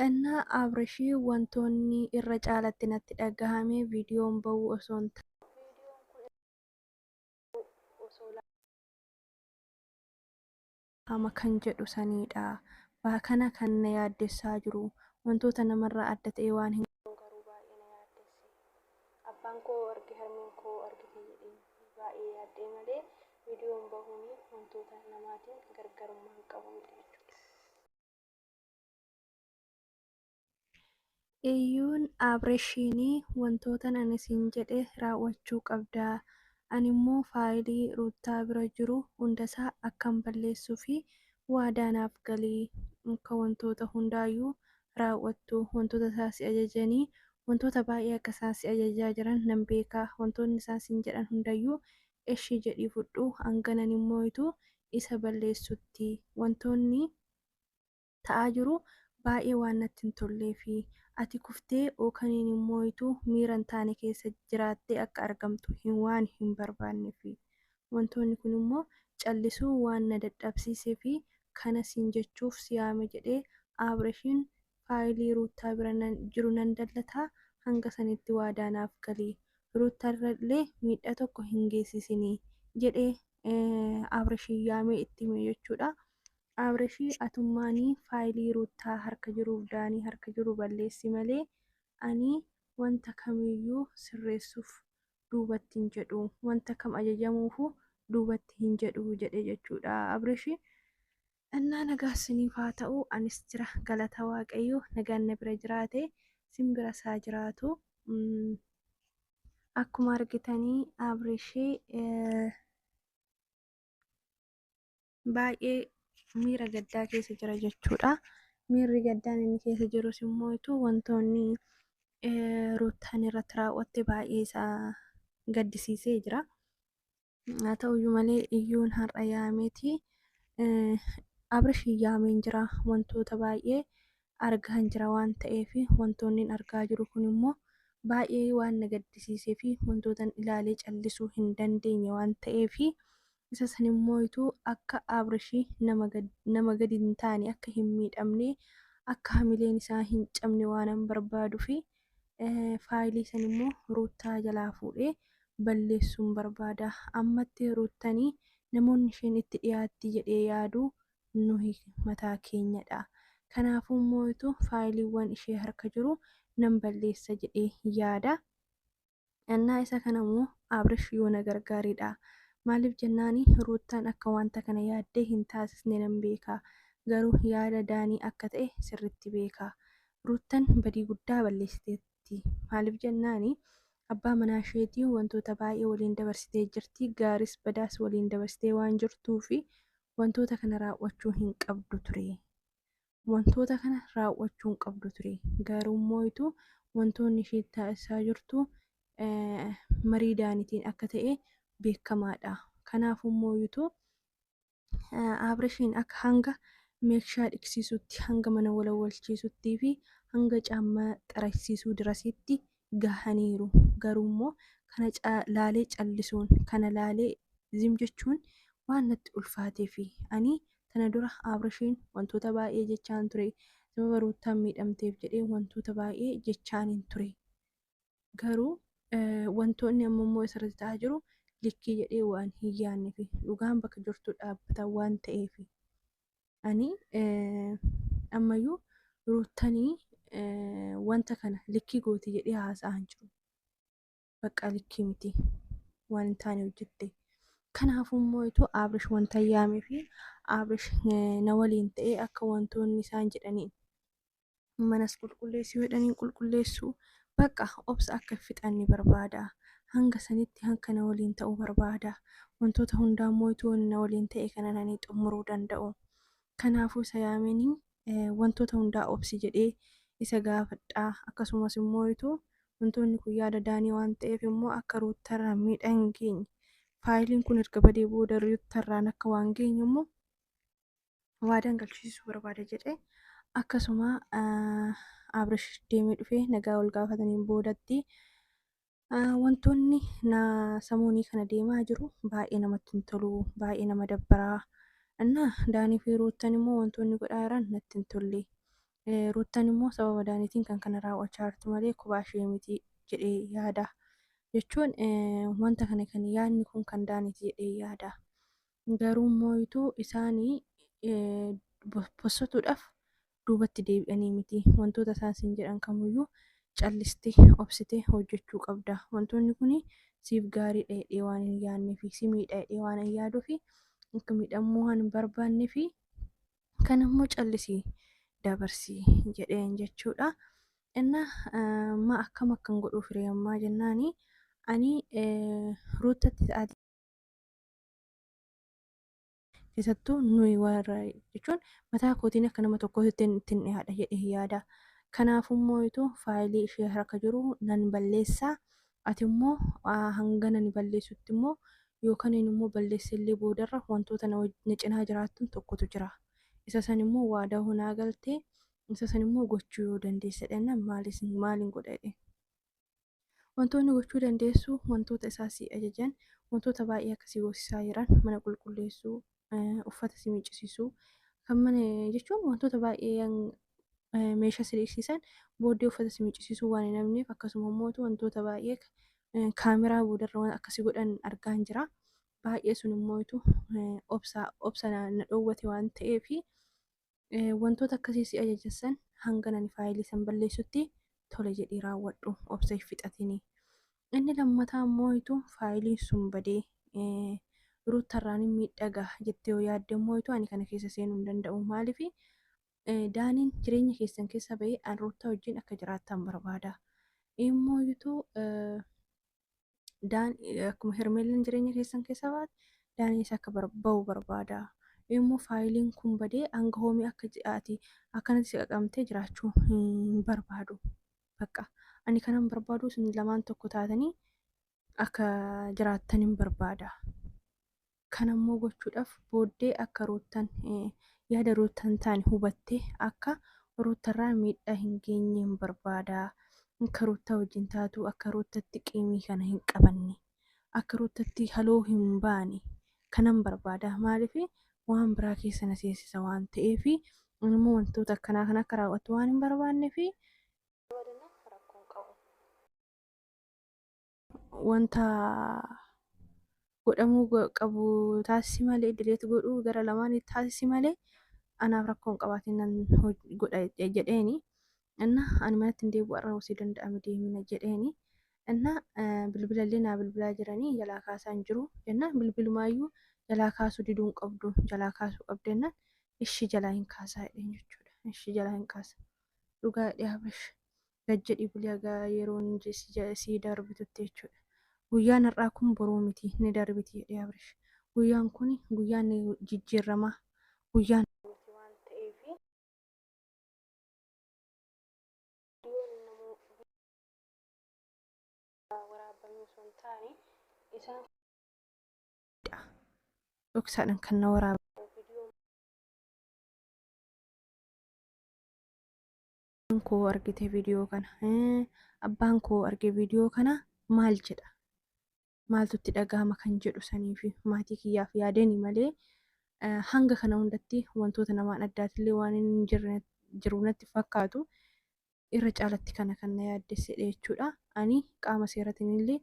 Innaa Abrashii wantoonni irra caalatti natti dhagahame viidiyoon bahuu osoo hin taane kan jedhu sanidha. Kana kan na yaaddessaa jiru wantoota namarraa adda ta'e waan hin garuu baay'ee na yaaddesse. Abbaan koo arge harmeen koo argite jedhee baay'ee yaaddee malee viidiyoon bahuun wantoota namaatiin gargarummaa hin qabu jechuudha. Iyyuun Abreeshiin wantoota ani siin jedhe raawwachuu qabda. Ani immoo faayilii Ruutaa bira jiru hundasaa akkan balleessuu fi waadaa naaf galii akka wantoota hundaayyuu raawwattu wantoota isaa si ajajanii wantoota baay'ee akka isaan si ajajaa jiran nan beekaa. Wantoonni isaan siin jedhan hundayyuu ishii jedhii fudhu hanganan immoo isa balleessutti wantoonni ta'aa jiru baay'ee waan natti hin tollee fi ati kuftee ookaniin immoo miira hin taane keessa jiraattee akka argamtu waan hin barbaanne fi wantoonni kun immoo callisuu waan na dadhabsiisee fi kana siin jechuuf siyaame jedhee Abreeshiin faayilii Ruutaa bira jiru nan dallataa hanga sanitti waadaa naaf galii Ruutaarrallee miidhaa tokko hin geessisinii jedhee Abreeshiin yaamee itti hime jechuudha. Abreeshii atummaanii faayilii Ruutaa harka jiruuf Daanii harka jiru balleessi malee ani wanta kamiyyuu sirreessuuf duubatti hin jedhu wanta kam ajajamuufu duubatti hin jedhu jedhe jechuudha Abreeshii. Innaa nagaasiniif haa ta'u anis jira galata waaqayyoo nagaan na bira jiraate sin bira isaa jiraatu. Akkuma argitanii Abreeshii baay'ee miira gaddaa keessa jira jechuudha. Miirri gaddaan inni keessa jirus immoo wantoonni Ruutaan irratti raawwatte baay'ee isaa gaddisiisee jira. Haa ta'uyyuu malee iyyuun har'a yaameeti Abreeshii yaameen jira wantoota baay'ee argaan jira waan ta'eef wantoonni argaa jiru kun immoo baay'ee waan na gaddisiisee fi wantoota ilaalee callisuu hin dandeenye waan ta'eef isa san immoo akka Abreeshii nama gadi hin taane akka hin miidhamne akka hamileen isaa hin cabne waan barbaaduu fi faayilii san immoo Ruutaa jalaa fuudhee balleessuun barbaada. Ammatti Ruutanii namoonni isheen itti dhiyaatti jedhee yaadu nuyi mataa keenyadha. Kanaafuu immoo faayiliiwwan ishee harka jiru nan balleessa jedhee yaada. Innaa isa kana immoo Abreeshii yoo na gargaaridha. Maaliif jennaani Ruutaan akka wanta kana yaaddee hin taasisne nan beekaa. Garuu yaada Daanii akka ta'e sirriitti beekaa. Ruutaan badii guddaa balleessiteetti. Maaliif jennaani abbaa manaa isheetii wantoota baay'ee waliin dabarsitee jirti. Gaariis badaas waliin dabarsitee waan jirtuu fi wantoota kana raawwachuu hin qabdu ture. Wantoota kana raawwachuu hin qabdu ture. Garuu immoo wantoonni ishee taasisaa jirtu marii Daaniitiin akka ta'e beekamaadha. Kanaafuu immoo Abreeshiin akka hanga meeshaa dhiqsiisutti hanga mana walawwalchiisutti fi hanga caammaa xaragsisuu dirasitti gahaniiru. Garuu immoo kana laalee callisuun kana laalee zim jechuun waan natti ulfaatee fi ani tana dura Abreeshiin wantoota baay'ee jechaan ture. Sababa Ruutaan miidhamteef jedhee wantoota baay'ee jechaan hin ture. Garuu wantoonni amma immoo isarratti ta'aa jiru likkii jedhee waan hin yaadne fi dhugaan bakka jirtu dhaabbata waan ta'eef ani ammayyuu Ruutanii wanta kana likkii gooti jedhee haasa'aa hin jiru. Bakka likkii miti waan hin taane hojjette. Kanaafuu immoo Abreesh wanta yaamee fi Abreesh na waliin ta'ee akka wantoonni isaan jedhaniin manas qulqulleessuu jedhaniin qulqulleessuu bakka obsa akka fixanni barbaada. Hanga sanitti hanga na waliin ta'uu barbaada. Wantoota hundaa immoo na waliin ta'e kana nani xumuruu danda'u. Kanaafuu isa yaamanii wantoota hundaa obsi jedhee isa gaafadhaa. Akkasumas immoo wantoonni kun yaada Daanii waan ta'eef immoo akka Ruutarraan miidhaa hin geenye. Faayiliin kun erga badee booda Ruutarraan akka waan geenyu immoo waadaan galchisiisuu barbaada jedhee akkasuma Abreesh deemee dhufee nagaa wal gaafataniin boodatti wantoonni samuunii kana deemaa jiru baay'ee namatti hin tolu, baay'ee nama dabbaraa. Daanii fi Ruutaan immoo wantoonni godhaa jiran natti hin tolle. Ruuttaan immoo sababa daaniitiin kan kana raawwachaa jirtu malee kophaa ishee miti jedhee yaada. Jechuun wanta kana kan yaadni kun kan daaniiti jedhee yaada. Garuu immoo isaanii bossotuudhaaf duubatti deebi'anii miti. Wantoota isaan jedhan kamiyyuu callistee obsitee hojjechuu qabda. Wantoonni kun siif gaarii dheedhee waan hin yaadnee fi si miidha dheedhee waan hin yaaduu fi akka miidhamuu waan hin barbaannee fi kan immoo callisii dabarsii jedheen jechuudha. Innaa akkam akkan godhuuf reemmaa jennaani ani ruutatti ta'aati keessattuu nuyi warra jechuun mataa kootiin akka nama tokkootti ittiin dhiyaadha jedhee yaada. Kanaafummoo faayilii ishee harka jiru nan balleessaa. Ati immoo hanga nani balleessutti immoo yookaan immoo balleessillee boodarra wantoota na cinaa jiraattuun tokkotu jira. Isa san immoo waadaa hunaa galtee isa san immoo gochuu yoo dandeessa dhanna maaliin godha jedhe. Wantoonni gochuu dandeessu wantoota isaa si ajajan wantoota baay'ee akkasii goosisaa jiran mana qulqulleessuu uffata si miiccisiisuu kan mana jechuun wantoota baay'ee meeshaa sireessisan booddee uffata si miiccisiisuu waan hin namneef akkasuma immoo wantoota baay'ee kaameraa boodarra waan akkasii godhan argaan jira. Baay'ee sun immoo obsa na dhoowwate waan ta'eef wantoota akkasii si ajajan hanga nani faayilii san balleessutti tole jedhii raawwadhu obsa fixatini. Inni lammataa immoo faayiliin sun badee ruuttarraan miidhagaa jettee yoo yaadde immoo ani kana keessa seenuu hin danda'u. Maaliif daaniin jireenya keessan keessa bahee an ruuttaa wajjin akka jiraattan barbaada. Immoo akkuma Hermeeliin jireenya keessan keessa baate daaniis akka bahu barbaada. Immoo faayiliin kun badee hanga hoomii akka jedhaati akkanatti si qaqamtee jiraachuu hin barbaadu. Bakka ani kanan barbaadu isin lamaan tokko taatanii akka jiraattan hin barbaada. Kanammoo gochuudhaaf booddee akka ruuttan yaada ruuttan taane hubattee akka ruuttarraa miidhaa hin geenye hin barbaada. Akka ruuttaa wajjin taatu akka ruuttatti qiimii kana hin qabanne akka ruuttatti haloo hin baane kanan barbaada. Maaliif waan biraa keessa na seensisa waan ta'eef immoo wantoota akkanaa kan akka raawwattu waan hin barbaanneef wanta godhamuu qabu taasisi malee dileet godhuu gara lamaan taasisi malee anaaf rakkoon qabaatiin nan godha jedheeni. Ani manatti hin deebi'u har'a osoo danda'ame deemina jedheeni. Bilbilallee naa bilbilaa jiranii jalaa kaasaa hin jiru jennaan bilbilumaayyuu jalaa kaasuu diduun qabdu jalaa kaasuu qabdennaan ishii jalaa hin kaasaa jedheen jechuudha. Ishii jalaa hin kaasa dhugaa dhiyaabash gajjadhi bilee yeroon sii darbitutti jechuudha. Guyyaan har'aa kun boruu miti ni darbiti dhiyaabash. Guyyaan kun guyyaan jijjiirama guyyaan waan ta'eef waraabamuu sun taane isaan dhoksaadhaan kan na waraabu. Koo argite viidiyoo kana abbaan koo arge viidiyoo kana maal jedha maaltutti dhagahama kan jedhu sanii fi maatii kiyyaaf yaadeni malee hanga kana hundatti wantoota namaan addaatillee waan hin jiru natti fakkaatu irra caalatti kana kan na yaaddessedha jechuudha. Ani qaama seeratiin illee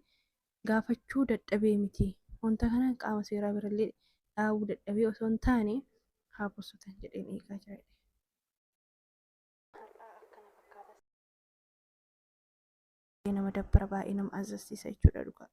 gaafachuu dadhabee miti wanta kana qaama seeraa birallee dhaabuu dadhabee osoo hin taane haa bossotan jedheen eegaa jira. Nama dabbara baay'ee nama azazzisiisa jechuudha dhugaa.